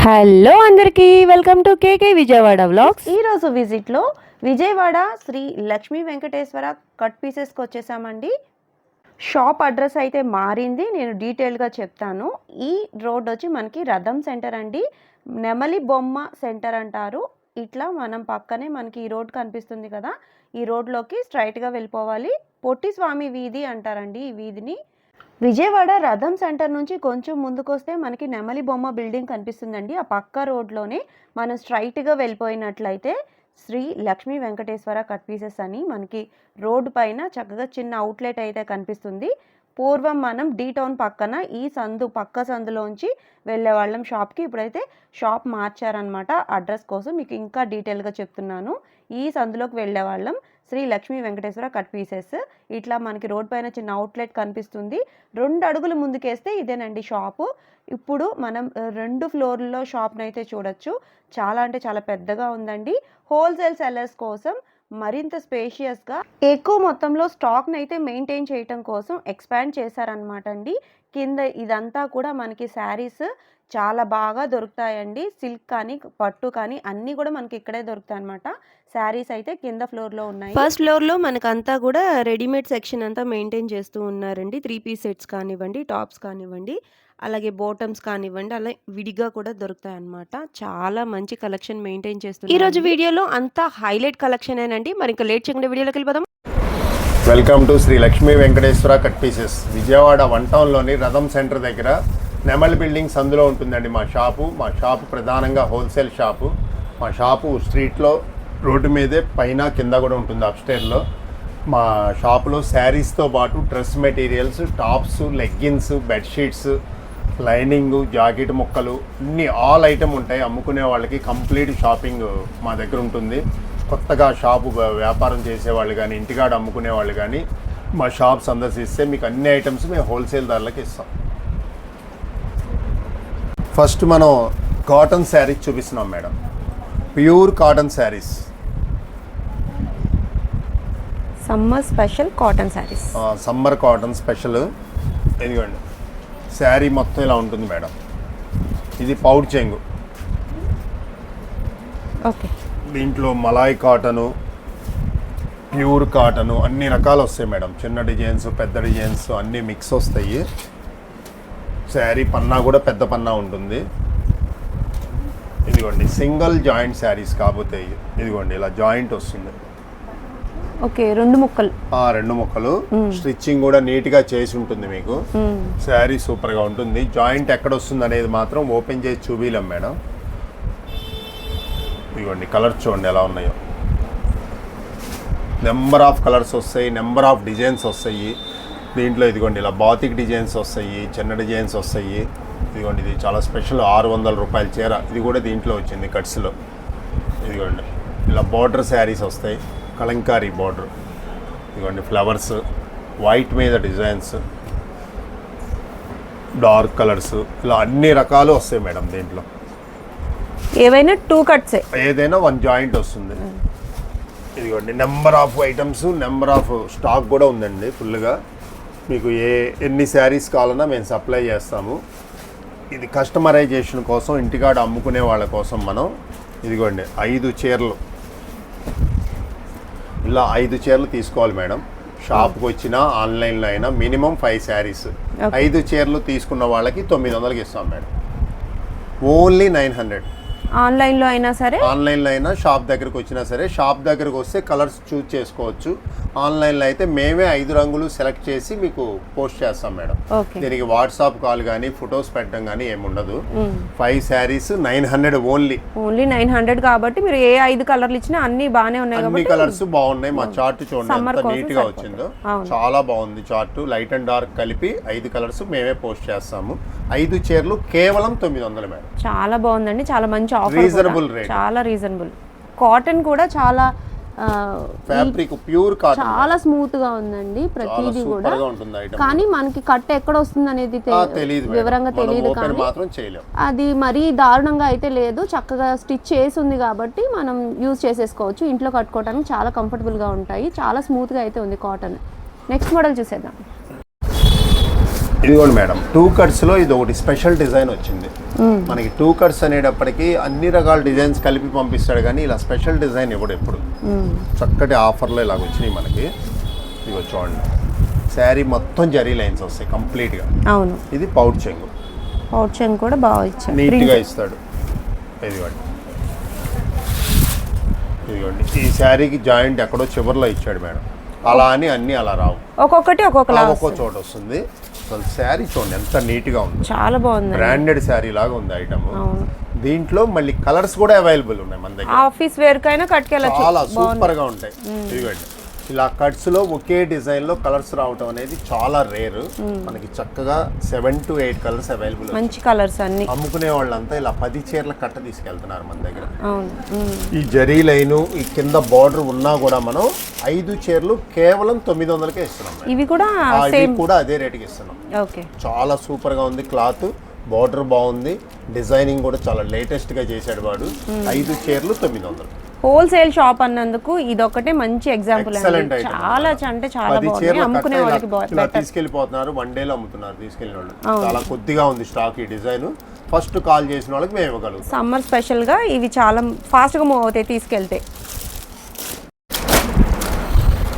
Hello అందరికీ welcome to KK Vijayawada vlogs. ఈరోజు విజిట్లో Vijayawada Shri Lakshmi Venkateswara cut పీసెస్కి వచ్చేసామండి. షాప్ అడ్రస్ అయితే మారింది, నేను డీటెయిల్గా చెప్తాను. ఈ రోడ్ వచ్చి మనకి రథం సెంటర్ అండి, నెమలి బొమ్మ సెంటర్ అంటారు. ఇట్లా మనం పక్కనే మనకి ఈ రోడ్ కనిపిస్తుంది కదా, ఈ రోడ్లోకి స్ట్రైట్గా వెళ్ళిపోవాలి. పొట్టి స్వామి వీధి అంటారండి ఈ వీధిని. విజయవాడ రథం సెంటర్ నుంచి కొంచెం ముందుకు వస్తే మనకి నెమలి బొమ్మ బిల్డింగ్ కనిపిస్తుందండి. ఆ పక్క రోడ్లోనే మనం స్ట్రైట్గా వెళ్ళిపోయినట్లయితే శ్రీ లక్ష్మీ వెంకటేశ్వర కట్ పీసెస్ అని మనకి రోడ్డు పైన చక్కగా చిన్న అవుట్లెట్ అయితే కనిపిస్తుంది. పూర్వం మనం డీ టౌన్ పక్కన ఈ పక్క సందులోంచి వెళ్ళేవాళ్ళం షాప్కి. ఇప్పుడైతే షాప్ మార్చారనమాట అడ్రస్ కోసం. మీకు ఇంకా డీటెయిల్గా చెప్తున్నాను. ఈ సందులోకి వెళ్ళేవాళ్ళం శ్రీ లక్ష్మీ వెంకటేశ్వర కట్ పీసెస్. ఇట్లా మనకి రోడ్ పైన చిన్న అవుట్లెట్ కనిపిస్తుంది. 2 అడుగులు ముందుకేస్తే ఇదేనండి షాపు. ఇప్పుడు మనం 2 ఫ్లోర్లలో షాప్ని అయితే చూడొచ్చు. చాలా అంటే చాలా పెద్దగా ఉందండి. హోల్సేల్ సెల్లర్స్ కోసం మరింత స్పేషియస్గా ఎక్కువ మొత్తంలో స్టాక్ని అయితే మెయింటైన్ చేయటం కోసం ఎక్స్పాండ్ చేశారనమాట అండి. కింద ఇదంతా కూడా మనకి శారీస్ చాలా బాగా దొరుకుతాయండి. సిల్క్ కానీ పట్టు కానీ అన్నీ కూడా మనకి ఇక్కడే దొరుకుతాయి అనమాట. శారీస్ అయితే కింద ఫ్లోర్లో ఉన్నాయి. ఫస్ట్ ఫ్లోర్లో మనకంతా కూడా రెడీమేడ్ సెక్షన్ అంతా మెయింటైన్ చేస్తూ ఉన్నారండి. 3 పీస్ సెట్స్ కానివ్వండి, టాప్స్ కానివ్వండి, అలాగే బాటమ్స్ కానివ్వండి, అలా విడిగా కూడా దొరుకుతాయి అన్నమాట. చాలా మంచి కలెక్షన్ మెయింటైన్ చేస్తుంది. ఈ రోజు వీడియోలో అంతా హైలైట్ కలెక్షన్ ఏనండి. మరి ఇంకా లేట్ చేయకుండా వీడియోలోకి వెళ్ళిపోదాం. Welcome to Sri Lakshmi Venkateswara cut pieces. Vijayawada 1 టౌన్లోని రథం సెంటర్ దగ్గర నెమల్ బిల్డింగ్స్ అందులో ఉంటుందండి మా షాపు ప్రధానంగా హోల్సేల్ షాపు. మా షాపు స్ట్రీట్లో రోడ్డు మీదే పైన కింద కూడా ఉంటుంది అప్స్టైర్లో. మా షాపులో శారీస్తో పాటు dress materials, tops, leggings, bedsheets, lining, jacket ముక్కలు అన్ని ఆల్ ఐటమ్ ఉంటాయి. అమ్ముకునే వాళ్ళకి కంప్లీట్ షాపింగ్ మా దగ్గర ఉంటుంది. కొత్తగా షాపు వ్యాపారం చేసేవాళ్ళు కానీ, ఇంటికాడ అమ్ముకునే వాళ్ళు కానీ మా షాప్ సందర్శిస్తే మీకు అన్ని ఐటమ్స్ మేము హోల్సేల్ ధరలకు ఇస్తాం. ఫస్ట్ మనం కాటన్ శారీస్ చూపిస్తున్నాం madam. Pure cotton saris, summer special cotton saris. Summer cotton special. ఇదిగోండి శారీ మొత్తం ఇలా ఉంటుంది మేడం. ఇది పౌడ్ చెంగు. ఓకే, దీంట్లో మలాయ్ కాటను, ప్యూర్ కాటను అన్ని రకాలు వస్తాయి మేడం. చిన్న డిజైన్స్, పెద్ద డిజైన్స్ అన్నీ మిక్స్ వస్తాయి. శారీ పన్నా కూడా పెద్ద పన్నా ఉంటుంది. ఇదిగోండి సింగిల్ జాయింట్ శారీస్ కాకపోతే ఇదిగోండి ఇలా జాయింట్ వస్తుంది. ఓకే, 2 ముక్కలు. 2 ముక్కలు. స్టిచ్చింగ్ కూడా నీట్గా చేసి ఉంటుంది మీకు. శారీ సూపర్గా ఉంటుంది. జాయింట్ ఎక్కడ వస్తుంది అనేది మాత్రం ఓపెన్ చేసి చూపిలేం మేడం. ఇదిగోండి కలర్స్ చూడండి ఎలా ఉన్నాయో. నెంబర్ ఆఫ్ కలర్స్ వస్తాయి, నెంబర్ ఆఫ్ డిజైన్స్ వస్తాయి దీంట్లో. ఇదిగోండి ఇలా బాతిక్ డిజైన్స్ వస్తాయి, చిన్న డిజైన్స్ వస్తాయి. ఇదిగోండి ఇది చాలా స్పెషల్ 600 రూపాయల చీర. ఇది కూడా దీంట్లో వచ్చింది కట్స్లో. ఇదిగోండి ఇలా బార్డర్ శారీస్ వస్తాయి, కలంకారీ బార్డర్. ఇదిగోండి ఫ్లవర్స్, వైట్ మీద డిజైన్స్, డార్క్ కలర్స్, ఇలా అన్ని రకాలు వస్తాయి మేడం దీంట్లో. ఏవైనా 2 కట్సే, ఏదైనా 1 జాయింట్ వస్తుంది. ఇదిగోండి number of items, number of stock కూడా ఉందండి ఫుల్గా. మీకు ఎన్ని శారీస్ కావాలన్నా మేము సప్లై చేస్తాము. ఇది కస్టమైజేషన్ కోసం, ఇంటికాడ అమ్ముకునే వాళ్ళ కోసం మనం ఇదిగోండి 5 చీరలు, ఇలా 5 చీరలు తీసుకోవాలి మేడం. షాప్కి వచ్చినా ఆన్లైన్లో అయినా మినిమం 5 శారీస్. 5 చీరలు తీసుకున్న వాళ్ళకి 900కి ఇస్తాం మేడం. ఓన్లీ 900. ఆన్లైన్లో అయినా సరే, ఆన్లైన్లో అయినా షాప్ దగ్గరకు వచ్చినా సరే. షాప్ దగ్గరకు వస్తే కలర్స్ చూస్ చేసుకోవచ్చు. ఆన్లైన్లో అయితే మేమే 5 రంగులు సెలెక్ట్ చేసి మీకు పోస్ట్ చేస్తాం మేడం. దీనికి వాట్సాప్ కాల్ కానీ ఫొటోస్ పెట్టడం కానీ ఏముండదు. 5 శారీస్ 900 ఓన్లీ 900 కాబట్టి మీరు ఏ 5 కలర్లు ఇచ్చినా అన్ని బాగానే ఉన్నాయి. అన్ని కలర్స్ బాగున్నాయి. మా చార్ట్ చూడండి ఎంత నీట్ గా వచ్చిందో. చాలా బాగుంది చార్ట్. లైట్ అండ్ డార్క్ కలిపి 5 కలర్స్ మేమే పోస్ట్ చేస్తాము. 5 చీరలు కేవలం 900 మేడం. చాలా బాగుందండి, చాలా మంచి ఆఫర్, రీజనబుల్ రేట్, చాలా రీజనబుల్. కాటన్ కూడా చాలా ఫ్యాబ్రిక్ ప్యూర్ కాటన్, చాలా స్మూత్ గా ఉందండి ప్రతిదీ కూడా. కానీ మనకి కట్ ఎక్కడ వస్తుంది అనేది వివరంగా తెలియదు, కానీ అది మరీ దారుణంగా అయితే లేదు. చక్కగా స్టిచ్ చేసి ఉంది కాబట్టి మనం యూజ్ చేసేసుకోవచ్చు. ఇంట్లో కట్టుకోవడానికి చాలా కంఫర్టబుల్ గా ఉంటాయి. చాలా స్మూత్ గా అయితే ఉంది కాటన్. నెక్స్ట్ మోడల్ చూసేద్దాం. ఇదిగోండి మేడం 2 కట్స్లో ఇది ఒకటి స్పెషల్ డిజైన్ వచ్చింది. మనకి 2 కట్స్ అనేటప్పటికి అన్ని రకాల డిజైన్స్ కలిపి పంపిస్తాడు, కానీ ఇలా స్పెషల్ డిజైన్ ఇవ్వడు ఎప్పుడు. చక్కటి ఆఫర్లో ఇలాగ వచ్చినాయి మనకి. ఇవి చూడండి, శారీ మొత్తం జరీ లైన్స్ వస్తాయి కంప్లీట్గా. అవును, ఇది పౌట్ చెంగు. పౌట్ చెంగు కూడా బాగా ఇచ్చాడు, నీట్గా ఇస్తాడు. ఇదిగోండి ఇదిగోండి, ఈ శారీకి జాయింట్ ఎక్కడో చివర్లో ఇచ్చాడు మేడం. అలా అని అన్ని అలా రావు, ఒక్కొక్కటి ఒక్కో చోట వస్తుంది. అసలు శారీ చూడండి ఎంత నీట్గా ఉంది, చాలా బాగుంది, బ్రాండెడ్ శారీ లాగా ఉంది ఐటమ్. దీంట్లో మళ్ళీ కలర్స్ కూడా అవైలబుల్ ఉన్నాయి మన దగ్గర. ఆఫీస్ వేర్ కైనా కట్టుకెళ్ళచ్చు, చాలా సూపర్ గా ఉంటాయి. ఇదిగోండి ఇలా కట్స్ లో ఒకే డిజైన్ లో కలర్స్ రావటం అనేది చాలా రేర్. మనకి చక్కగా 7 to 8 కలర్స్ అవైలబుల్, మంచి కలర్స్ అన్ని. అమ్ముకునే వాళ్ళంతా ఇలా 10 చీరల కట్ట తీసుకెళ్తున్నారు మన దగ్గర. అవును, ఈ జరీ లైను ఈ కింద బార్డర్ ఉన్నా కూడా మనం 5 చీరలు కేవలం 900కే ఇస్తున్నాం. ఇవి కూడా అదే రేటుకి ఇస్తున్నాం. ఓకే, చాలా సూపర్ గా ఉంది క్లాత్, బార్డర్ బాగుంది, డిజైనింగ్ కూడా చాలా లేటెస్ట్ గా చేశాడు వాడు. 5 చీరలు 900. హోల్సేల్ షాప్ అన్నందుకు ఇదొకటే మంచి ఎగ్జాంపుల్. చాలా అంటే చాలా బాగుంది, అమ్ముకునే వాళ్ళకి తీసుకెళ్లిపోతున్నారు, 1 డేలో అమ్ముతున్నారు తీసుకెళ్ళిన వాళ్ళు. చాలా కొద్దిగా ఉంది స్టాక్ ఈ డిజైన్. ఫస్ట్ కాల్ చేసిన వాళ్ళకి మేము ఇవ్వగలుగుతాం. సమ్మర్ స్పెషల్ గా ఇవి చాలా ఫాస్ట్ గా మూవ్ అవుతాయి తీసుకెళ్తే.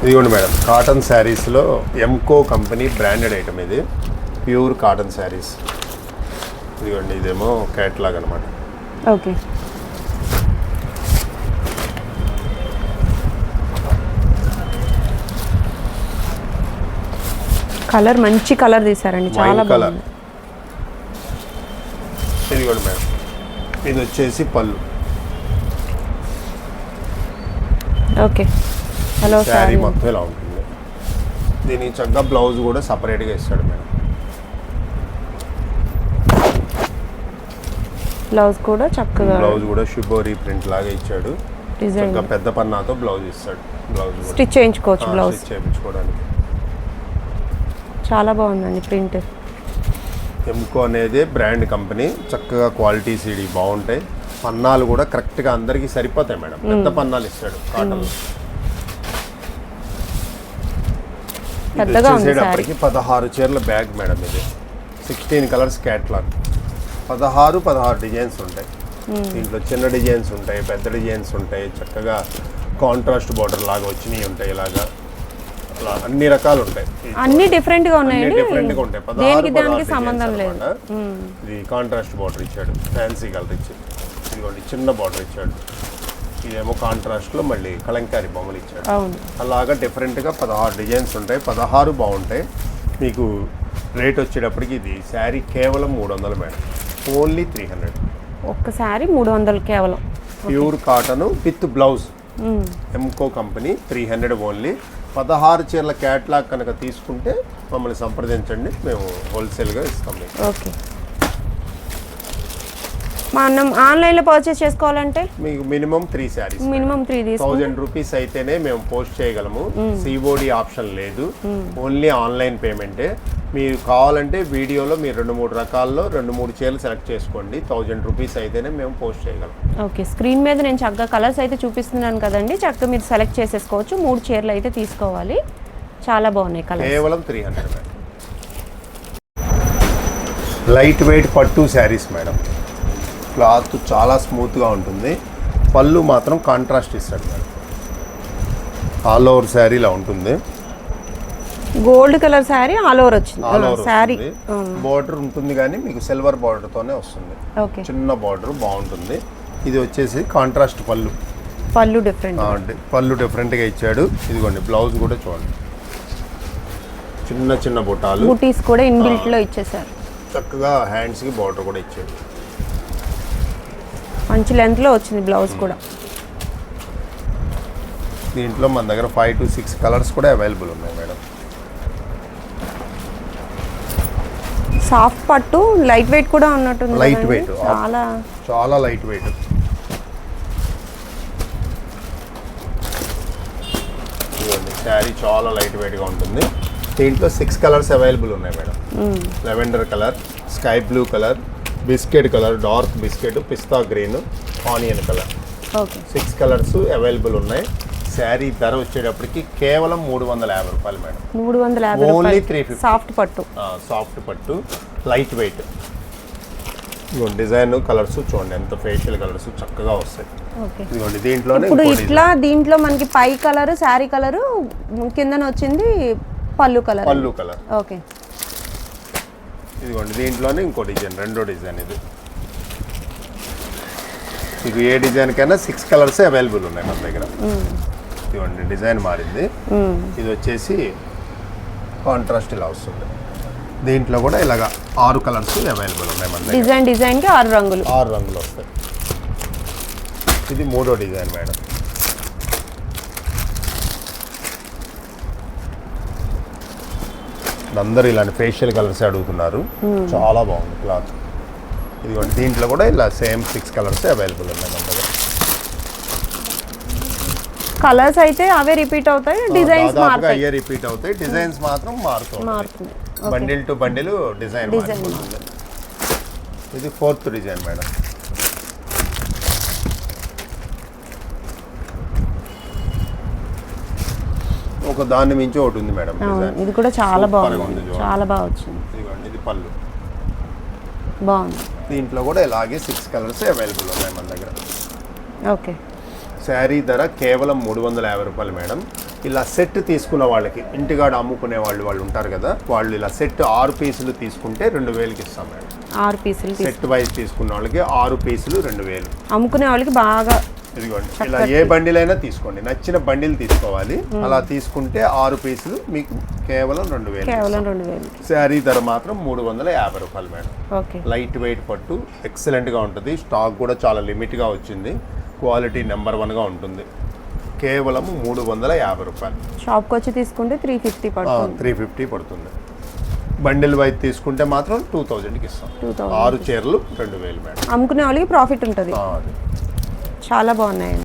ఇదిగోండి మేడం, కాటన్ శారీస్ లో ఎంకో కంపెనీ బ్రాండెడ్ ఐటమ్ ఇది, ప్యూర్ కాటన్ శారీస్. ఇదిగోండి ఇదేమో క్యాట్లాగ్ అనమాట. ఓకే, కలర్ మంచి కలర్ తీసారండి, చాలా బాగుంది. ఇదిగోండి మేడం, ఇది వచ్చేసి పళ్ళు. ఓకే, హలో శారీ మొత్తం ఇలా ఉంటుంది. దీనికి చక్కగా బ్లౌజ్ కూడా సపరేట్గా ఇస్తాడు మేడం. బ్లౌజ్ కూడా చక్కగా, బ్లౌజ్ కూడా షిబోరి ప్రింట్ లాగా ఇచ్చాడు. చక్కగా పెద్ద పన్నాతో బ్లౌజ్ ఇస్తాడు. బ్లౌజ్ స్టిచ్ చేయించుకోవచ్చు, బ్లౌజ్ చేయించుకోవడానికి చాలా బాగుందండి ప్రింట్. ఎంకో అనేది బ్రాండ్ కంపెనీ, చక్కగా క్వాలిటీ సీడీ బాగుంటాయి. పన్నాలు కూడా కరెక్ట్గా అందరికీ సరిపోతాయి మేడం. పెద్ద పన్నాలు ఇస్తాడు కాటన్. వచ్చేసేటప్పటికి 16 చీరల బ్యాగ్ మేడం ఇది. 16 కలర్స్ క్యాట్లాగ్, 16 డిజైన్స్ ఉంటాయి దీంట్లో. చిన్న డిజైన్స్ ఉంటాయి, పెద్ద డిజైన్స్ ఉంటాయి, చక్కగా కాంట్రాస్ట్ బార్డర్ లాగా వచ్చినవి ఉంటాయి. ఇలాగా అన్ని రకాలు ఉంటాయి, అన్ని డిఫరెంట్ గా ఉన్నాయి, డిఫరెంట్ గా ఉంటాయి. 16 సంబంధం లేదు. ఇది కాంట్రాస్ట్ బార్డర్ ఇచ్చాడు, ఫ్యాన్సీ కలర్ ఇచ్చి. ఇదిగోండి చిన్న బార్డర్ ఇచ్చాడు. ఇదేమో కాంట్రాస్ట్ లో మళ్ళీ కలంకారీ బొమ్మలు ఇచ్చాడు. అలాగా డిఫరెంట్ గా 16 డిజైన్స్ ఉంటాయి, 16 బాగుంటాయి. మీకు రేట్ వచ్చేటప్పటికి ఇది శారీ కేవలం 300 మేడం, ఓన్లీ 300. ఒక్క శారీ 300 కేవలం, ప్యూర్ కాటన్ విత్ బ్లౌజ్. ఎంకో కంపెనీ 300 ఓన్లీ. 16 చీరల క్యాట్లాగ్ కనుక తీసుకుంటే మమ్మల్ని సంప్రదించండి, మేము హోల్సేల్గా ఇస్తాం మీకు. ఓకే, మనం ఆన్లైన్లో పర్చేస్ చేసుకోవాలంటే మీకు మినిమం 3 శారీస్, మినిమం 1000 రూపీస్ అయితేనే మేము పోస్ట్ చేయగలము. సిఓడి ఆప్షన్ లేదు, ఓన్లీ ఆన్లైన్ పేమెంటే. మీరు కావాలంటే వీడియోలో మీరు 2-3 రకాల్లో 2-3 చీరలు సెలెక్ట్ చేసుకోండి. 1000 రూపీస్ అయితేనే మేము పోస్ట్ చేయగలం. ఓకే, స్క్రీన్ మీద నేను చక్కగా కలర్స్ అయితే చూపిస్తున్నాను కదండి, చక్కగా మీరు సెలెక్ట్ చేసేసుకోవచ్చు. 3 చీరలు అయితే తీసుకోవాలి, చాలా బాగున్నాయి కలర్స్. కేవలం 300 మేడం. లైట్ వెయిట్ పట్టు శారీస్ మేడం. క్లాత్ చాలా స్మూత్గా ఉంటుంది. పళ్ళు మాత్రం కాంట్రాస్ట్ ఇస్తాడు మేడం. ఆల్ ఓవర్ శారీలా ఉంటుంది. Gold colour sari all over వచ్చింది. శారీ బార్డర్ ఉంటుంది కానీ మీకు సిల్వర్ బార్డర్తోనే వస్తుంది. ఓకే, చిన్న బార్డర్ బాగుంటుంది. ఇది వచ్చేసి కాంట్రాస్ట్ పళ్ళు. పళ్ళు డిఫరెంట్, పళ్ళు డిఫరెంట్గా ఇచ్చాడు. ఇదిగోండి బ్లౌజ్ కూడా చూడండి, చిన్న చిన్న బుటాలు, బూటీస్ కూడా ఇన్బిల్ట్ లో ఇచ్చేసారు. చక్కగా హ్యాండ్స్కి బార్డర్ కూడా ఇచ్చాడు. మంచి లెంత్ లో వచ్చింది బ్లౌజ్ కూడా. దీంట్లో మన దగ్గర 5 to 6 కలర్స్ కూడా అవైలబుల్ ఉన్నాయి మేడం. సాఫ్ట్ పట్టు, లైట్ వెయిట్ కూడా ఉన్నట్టుంది. లైట్ వెయిట్, చాలా చాలా లైట్ వెయిట్. శారీ చాలా లైట్ వెయిట్గా ఉంటుంది. దీంట్లో 6 కలర్స్ అవైలబుల్ ఉన్నాయి madam. Lavender colour, sky blue colour, biscuit colour, dark biscuit, pista green, onion colour. Okay, 6 colours available ఉన్నాయి. శారీ ధర వచ్చేటప్పటికి కేవలం 350 రూపాయలు మేడం. 350, ఓన్లీ 350. సాఫ్ట్ పట్టు, సాఫ్ట్ పట్టు, లైట్ వెయిట్. ఇదిగోండి డిజైన్ కలర్స్ చూడండి ఎంత ఫేషియల్ కలర్స్ చక్కగా వస్తాయి. ఓకే. ఇదిగోండి దీంట్లోనే ఇప్పుడు ఇంకో ఇట్లా దీంట్లో మనకి పై కలర్ శారీ కలరు కిందన వచ్చింది పళ్ళు కలర్. పళ్ళు కలర్. ఓకే. ఇదిగోండి దీంట్లోనే ఇంకో డిజైన్, రెండో డిజైన్ ఇది. మీకు ఏ డిజైన్ కైనా 6 కలర్స్ అవైలబుల్ ఉన్నాయి మన దగ్గర. ఇదిగోండి డిజైన్ మారింది. ఇది వచ్చేసి కాంట్రాస్ట్ ఇలా వస్తుంది. దీంట్లో కూడా ఇలాగ 6 కలర్స్ అవైలబుల్ ఉన్నాయి మన దగ్గర. డిజైన్కి 6 రంగులు. 6 రంగులు వస్తాయి. ఇది మూడో డిజైన్ మేడం. అందరూ ఇలాంటి ఫేషియల్ కలర్స్ అడుగుతున్నారు. చాలా బాగుంది క్లాత్. ఇదిగోండి దీంట్లో కూడా ఇలా సేమ్ 6 కలర్స్ అవైలబుల్ ఉన్నాయి మన దగ్గర. కలర్స్ అయితే అవే రిపీట్ అవుతాయి, డిజైన్స్ మారుతాయి. అయ్యే రిపీట్ అవుతాయి, డిజైన్స్ మాత్రం మారుతుంది. బండిల్ టు బండిల్ డిజైన్ మారుతుంది. ఇది 4th డిజైన్ మేడం. ఒక దాన్ని మించి ఒకటి ఉంది మేడం డిజైన్. ఇది కూడా చాలా బాగుంది, చూడండి. చాలా బాగా వచ్చింది. ఇదిగోండి ఇది పళ్ళు. బాగుంది. దీంట్లో కూడా ఇలాగే 6 కలర్స్ అవైలబుల్ ఉన్నాయి మన దగ్గర. ఓకే. శారీ ధర కేవలం 350 రూపాయలు మేడం. ఇలా సెట్ తీసుకున్న వాళ్ళకి, ఇంటికాడ అమ్ముకునే వాళ్ళు ఉంటారు కదా, వాళ్ళు ఇలా సెట్ 6 పీసులు తీసుకుంటే 2000కి ఇస్తాం మేడం. 6 పీసులు సెట్ వైజ్ తీసుకున్న వాళ్ళకి 6 పీసులు 2000. అమ్ముకునే వాళ్ళకి బాగా. ఇదిగోండి ఇలా ఏ బండిల్ అయినా తీసుకోండి, నచ్చిన బండిల్ తీసుకోవాలి. అలా తీసుకుంటే 6 పీసులు మీకు కేవలం 2000. కేవలం 2000. శారీ ధర మాత్రం 350 రూపాయలు మేడం. ఓకే. లైట్ వెయిట్ పట్టు, ఎక్సలెంట్గా ఉంటుంది. స్టాక్ కూడా చాలా లిమిట్గా వచ్చింది. క్వాలిటీ నెంబర్ 1గా ఉంటుంది. కేవలం 350 రూపాయలు. షాప్కి వచ్చి తీసుకుంటే 350 పడుతుంది. 350 పడుతుంది. బండిల్ వైజ్ తీసుకుంటే మాత్రం 2000కి ఇస్తాం. 6 చీరలు 2000 మేడం. అమ్ముకునే వాళ్ళకి ప్రాఫిట్ ఉంటుంది. అది చాలా బాగున్నాయండి.